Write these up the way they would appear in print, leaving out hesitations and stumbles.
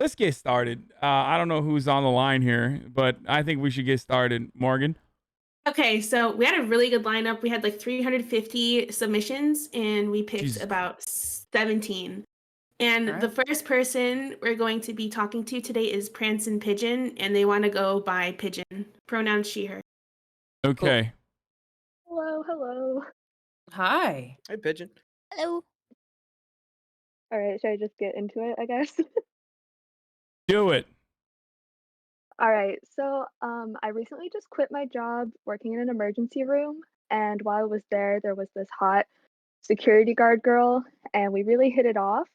let's get started. I don't know who's on the line here, but I think we should get started. Morgan. Okay, so we had a really good lineup. We had like 350 submissions and we picked Jesus Christ. about 17. And All the right. first person we're going to be talking to today is Prancin Pigeon, and they want to go by Pigeon. Pronoun she, her. Cool. Okay. Hello, hello. Hi. Hey, Pigeon. Hello. All right, should I just get into it, I guess? Do it. All right, so I recently just quit my job working in an emergency room, and while I was there was this hot security guard girl, and we really hit it off.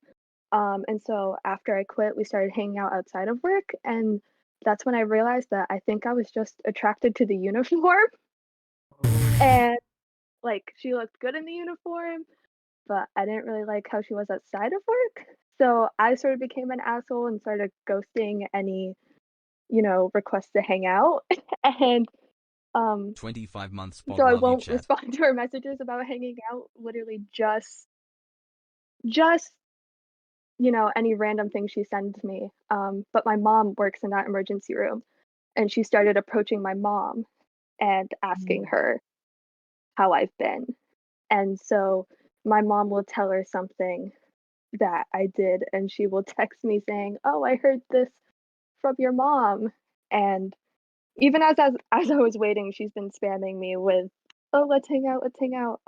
And so after I quit, we started hanging out outside of work, and that's when I realized that I think I was just attracted to the uniform, and like she looked good in the uniform, but I didn't really like how she was outside of work. So I sort of became an asshole and started ghosting any, requests to hang out. And 25 months pod so I love you won't chat. respond to her messages about hanging out, literally just any random thing she sends me. But my mom works in that emergency room and she started approaching my mom and asking her how I've been. And so my mom will tell her something that I did, and she will text me saying, "Oh, I heard this from your mom." And even as I was waiting, she's been spamming me with, "Oh, let's hang out, let's hang out."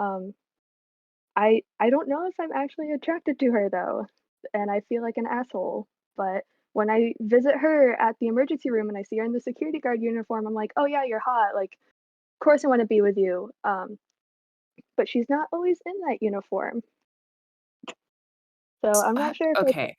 I don't know if I'm actually attracted to her though, and I feel like an asshole. But when I visit her at the emergency room and I see her in the security guard uniform, I'm like, "Oh yeah, you're hot. Like, of course I want to be with you." But she's not always in that uniform, so I'm not sure if I Okay.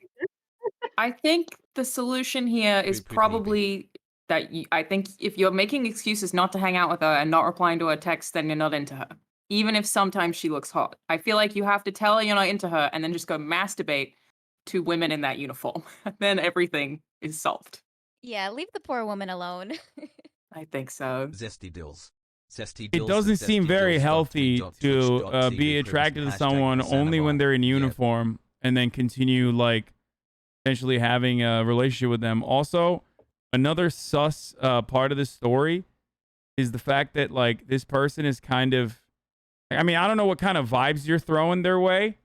I think the solution here is Poop, poop, poop, poop. probably that I think if you're making excuses not to hang out with her and not replying to her text, then you're not into her. Even if sometimes she looks hot. I feel like you have to tell her you're not into her and then just go masturbate to women in that uniform. Then everything is solved. Yeah, leave the poor woman alone. I think so. Zesty Dills. Zesty It Dills doesn't at seem very healthy to be attracted to someone only when they're in uniform and then continue like potentially having a relationship with them. Also, another sus part of this story is the fact that like this person is kind of, I mean, I don't know what kind of vibes you're throwing their way,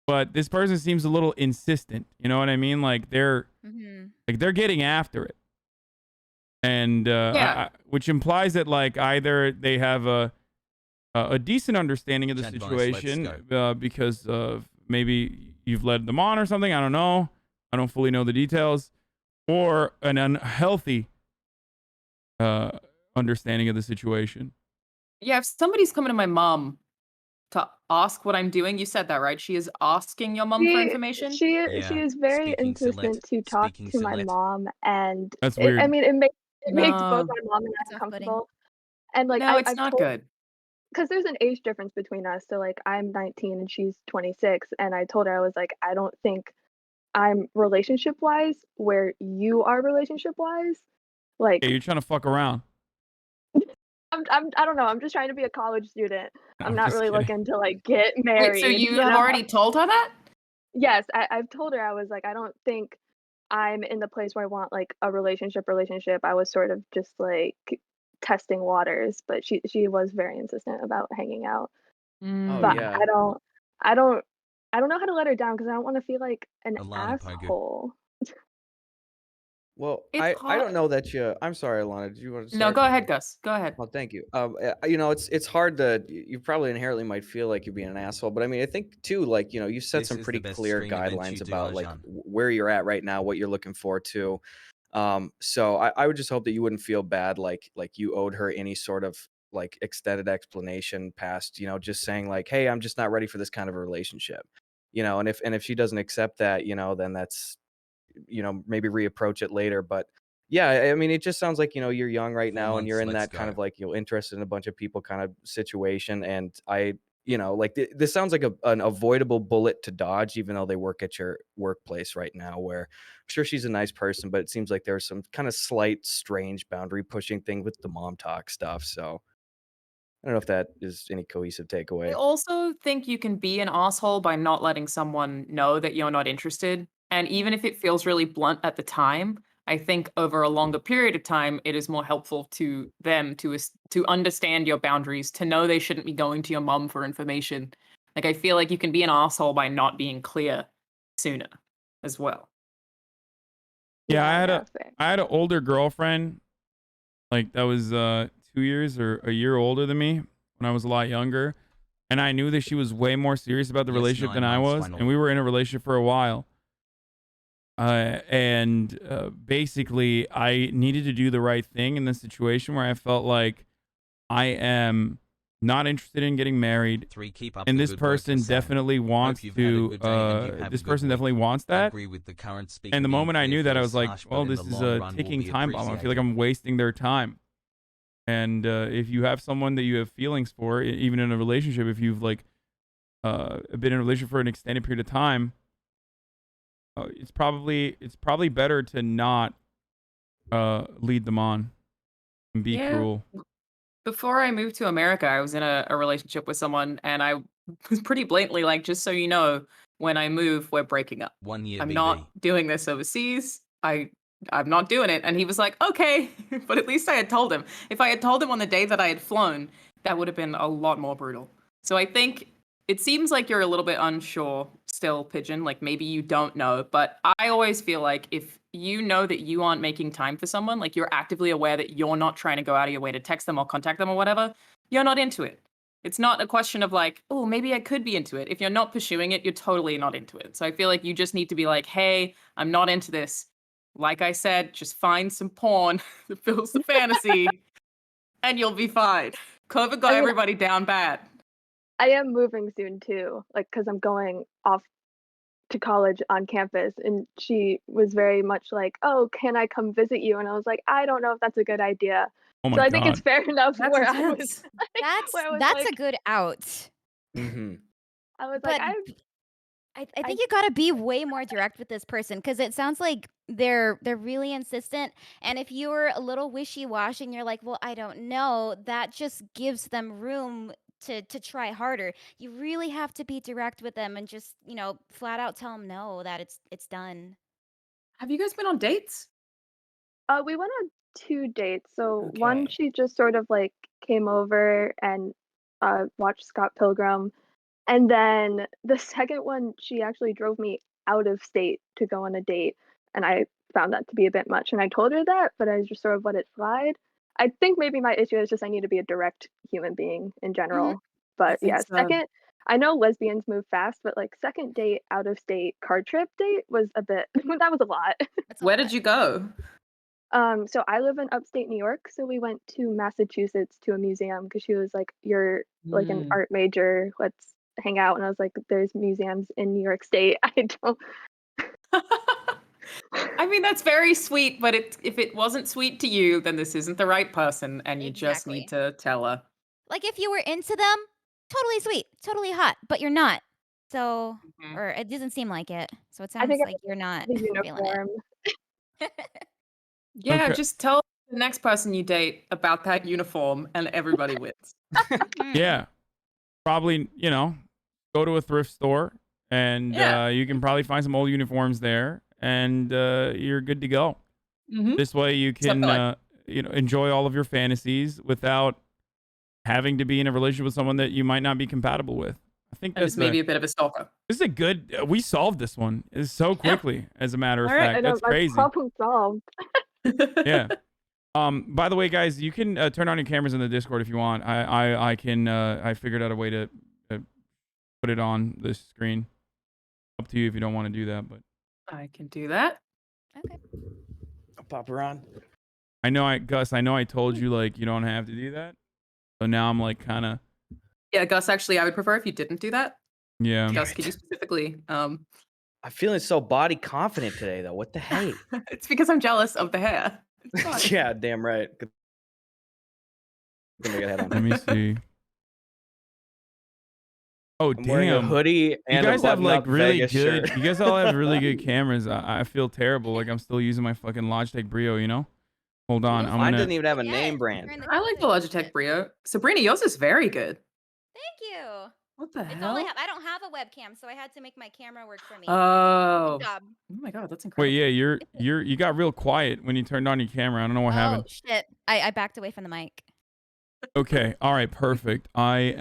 but this person seems a little insistent. You know what I mean? Like they're getting after it, and Yeah. which implies that like either they have a decent understanding of the CHADvice, situation let's because of maybe you've led them on or something. I don't know. I don't fully know the details, or an unhealthy understanding of the situation. Yeah, if somebody's coming to my mom to ask what I'm doing, you said that, right? She is asking your mom for she information? she Yeah. is very Speaking insistent Sillet. to talk Speaking to my Sillet. mom, and That's I weird. mean, it makes both No. my mom and That's I off-putting. uncomfortable. And like No, it's I've not told, good. because there's an age difference between us. So like I'm 19 and she's 26, and I told her I was like, I don't think I'm relationship wise where you are relationship wise. Yeah, Like you're trying to fuck around. I don't know. I'm just trying to be a college student. I'm I'm not just really kidding. looking to like get Wait, so married. you have already told her that? Yes, I've told her I was like, I don't think I'm in the place where I want like a relationship. I was sort of just like testing waters, but she was very insistent about hanging out. Oh, But yeah. I don't I don't know how to let her down because I don't want to feel like an Alana Pogu. asshole. Well, It's I don't hard. know that you. I'm sorry, Alana. Did you want to No, start? go ahead, Gus. Go ahead. Well, thank you. It's hard to. You probably inherently might feel like you're being an asshole, but I mean, I think too, like you set This some is pretty the best clear stream event guidelines you do, about like Arjan. where you're at right now, what you're looking for to. So I would just hope that you wouldn't feel bad, like you owed her any sort of like extended explanation past, just saying like, hey, I'm just not ready for this kind of a relationship, and if she doesn't accept that, then that's maybe reapproach it later. But yeah, I mean, it just sounds like, you're young right 4 now and you're months, in let's that kind go. of like, interested in a bunch of people kind of situation. And like this sounds like an avoidable bullet to dodge, even though they work at your workplace right now, where I'm sure she's a nice person, but it seems like there's some kind of slight, strange boundary pushing thing with the mom talk stuff. So I don't know if that is any cohesive I takeaway. also think you can be an asshole by not letting someone know that you're not interested. And even if it feels really blunt at the time, I think over a longer period of time, it is more helpful to them to understand your boundaries, to know they shouldn't be going to your mom for information. Like, I feel like you can be an asshole by not being clear sooner as well. Yeah, fair. I had an older girlfriend, like that was 2 years or a year older than me when I was a lot younger, and I knew that she was way more serious about the Yes, relationship 9 than I months was, final. and we were in a relationship for a while. Basically, I needed to do the right thing in this situation where I felt like I am not interested in getting married, 3. Keep up and the this good work, person Hassan. definitely wants Hope you've had a to. good day and you have This a good person week. definitely wants I that. agree with the current speaker And the being moment I clear knew that, I feels was like, harsh, well, but in this the is long a run will ticking be time bomb. I feel like appreciated. I'm wasting their time. And if you have someone that you have feelings for, even in a relationship, if you've like been in a relationship for an extended period of time, it's probably better to not lead them on and be Yeah. cruel. Before I moved to America, I was in a relationship with someone, and I was pretty blatantly like, just so you know, when I move, we're breaking up. 1 year I'm BB. not doing this overseas. I'm not doing it. And he was like, okay. But at least I had told him. If I had told him on the day that I had flown, that would have been a lot more brutal. So I think it seems like you're a little bit unsure still, Pigeon. Like maybe you don't know. But I always feel like if you know that you aren't making time for someone, like you're actively aware that you're not trying to go out of your way to text them or contact them or whatever, you're not into it. It's not a question of like, oh, maybe I could be into it. If you're not pursuing it, you're totally not into it. So I feel like you just need to be like, hey, I'm not into this. Like I said, just find some porn that fills the fantasy and you'll be fine. COVID got I mean, everybody down bad. I am moving soon too, like because I'm going off to college on campus, and she was very much like, "Oh, can I come visit you?" And I was like, "I don't know if that's a good idea." Oh So my I think it's god. fair enough That's where I was intense. That's like, a good out. Mm-hmm. I was like, But I think you gotta be way more direct with this person because it sounds like they're really insistent. And if you're a little wishy-washy and you're like, well, I don't know, that just gives them room to try harder. You really have to be direct with them and just, flat out tell them no, that it's done. Have you guys been on dates? we went on 2 dates. So one, Okay. she just sort of like came over and watched Scott Pilgrim. And then the second one, she actually drove me out of state to go on a date, and I found that to be a bit much. And I told her that, but I just sort of let it slide. I think maybe my issue is just I need to be a direct human being in general. I But think yeah, so. I know lesbians move fast, but like second date out of state car trip date was a bit that was a lot. That's a Where lot. did you go? So I live in upstate New York, so we went to Massachusetts to a museum because she was like, "You're like an Mm. art major, let's hang out." And I was like, "There's museums in New York State." I don't. I mean, that's very sweet, but if it wasn't sweet to you, then this isn't the right person, and you just Exactly. need to tell her. Like if you were into them, totally sweet, totally hot, but you're not. So, Mhm. or it doesn't seem like it. So it I sounds think like you're not the feeling it. uniform. Yeah, Okay. just tell the next person you date about that uniform, and everybody wins. Yeah. Probably, go to a thrift store and Yeah. you can probably find some old uniforms there and you're good to go. Mm-hmm. This way you Except can, for, like, enjoy all of your fantasies without having to be in a relationship with someone that you might not be compatible with. I think and it's maybe a bit of a stalker. this is a good, we solved this one so quickly, as a matter of All right. fact. I know That's my crazy. problem solved. Yeah. By the way, guys, you can turn on your cameras in the Discord if you want. I can, I figured out a way to put it on this screen. Up to you if you don't want to do that, but I can do that. Okay. I'll pop her on. Gus, I know I told you like you don't have to do that. So now I'm like kind of, Yeah, Gus, actually, I would prefer if you didn't do that. yeah. Gus, could you specifically? I'm feeling so body confident today, though. What the hey? It's because I'm jealous of the hair. It's fine. Yeah, damn right. Good thing I got a hat on. Let me see. Oh, I'm wearing a damn. hoodie You and guys a have like button-up really Vegas good. shirt. You guys all have really good cameras. I feel terrible. Like I'm still using my fucking Logitech Brio. Hold on. I'm Mine gonna. doesn't even have a Yes, name you're brand. in I like the closet. Logitech Brio. Sabrina, yours is very good. Thank you. What the It's hell? only I don't have a webcam, so I had to make my camera work for me. Oh. Good job. Oh my god, that's Wait, incredible. yeah, you got real quiet when you turned on your camera. I don't know what Oh happened. shit! I backed away from the mic. Okay, all right, perfect. All right,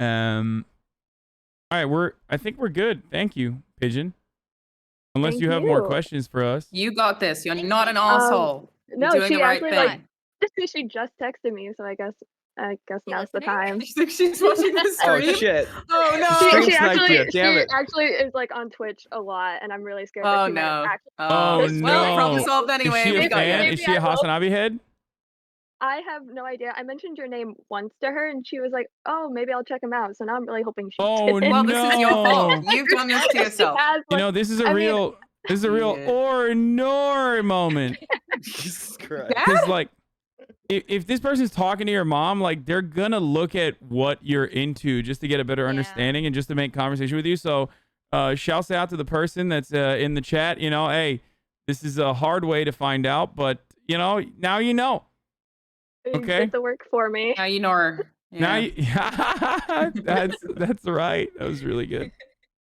I think we're good. Thank you, Pigeon. Unless Thank you have more you. questions for us. You got this. You're Thank not an you. asshole. You're No, doing she the right actually thing. she just texted me, so I guess She now's the listening? time. You think she's watching the Oh stream? shit. Oh no. Stream She sniped actually you, damn it. is like on Twitch a lot, and I'm really scared that Oh she might no. actually. Oh, Well, no. problem solved Is anyway. she We a got you. fan? Maybe Is she a I will. Hasanabi head? I have no idea. I mentioned your name once to her, and she was like, "Oh, maybe I'll check him out." So now I'm really hoping she Oh, did. Well, this is your fault. No. You've done this to She yourself. has, You like, know, this is a I mean- real Yeah. or nor moment. Jesus Christ. Yeah? Because like, if this person's talking to your mom, like they're gonna look at what you're into just to get a better Yeah. understanding and just to make conversation with you. So, shouts out to the person that's in the chat. You know, hey, this is a hard way to find out, but you know, now you know. You Okay. did the work for me. Now you know her. Now Yeah. you, that's right. That was really good.